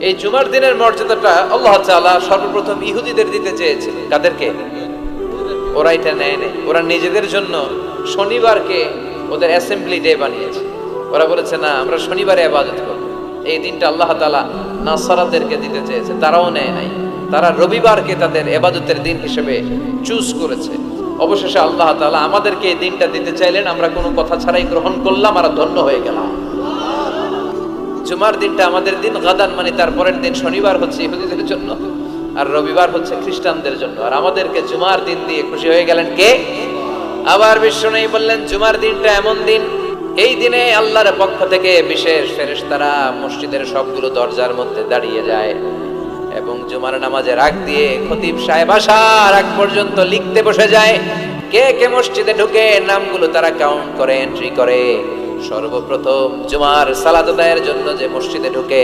এই জুমার দিনের মর্যাদাটা আল্লাহ তাআলা সর্বপ্রথম ইহুদিদের দিতে চেয়েছিল। কাদেরকে? ওরা এটা নেয় নাই। ওরা নিজেদের জন্য শনিবারকে ওদের অ্যাসেম্বলি ডে বানিয়েছে। ওরা বলেছে না, আমরা শনিবারে ইবাদত করব। এই দিনটা আল্লাহ তাআলা নাসারাদেরকে দিতে চেয়েছে, তারাও নেয় নাই। তারা রবিবারকে তাদের ইবাদতের দিন হিসেবে চুজ করেছে। অবশেষে আল্লাহ তাআলা আমাদেরকে এই দিনটা দিতে চাইলেন, আমরা কোনো কথা ছাড়াই গ্রহণ করলাম আর ধন্য হয়ে গেলাম। জুমার দিনটা আমাদের দিন, গাদান মানে তারপরের দিন শনিবার হচ্ছে ইহুদিদের জন্য, আর রবিবার হচ্ছে খ্রিস্টানদের জন্য। আর আমাদেরকে জুমার দিন দিয়ে খুশি হয়ে গেলেন কে? আবার বিশ্বনবী বললেন, জুমার দিনটা এমন দিন, এই দিনে আল্লাহর পক্ষ থেকে বিশেষ ফেরেশতারা মসজিদের সবগুলো দরজার মধ্যে দাঁড়িয়ে যায় এবং জুমার নামাজের আগ দিয়ে খতিব সাহেব আসার আগ পর্যন্ত লিখতে বসে যায়। কে কে মসজিদে ঢুকে নামগুলো তারা কাউন্ট করে, এন্ট্রি করে। সর্বপ্রথম জুমার সালাত আদায়ের জন্য যে মসজিদে ঢুকে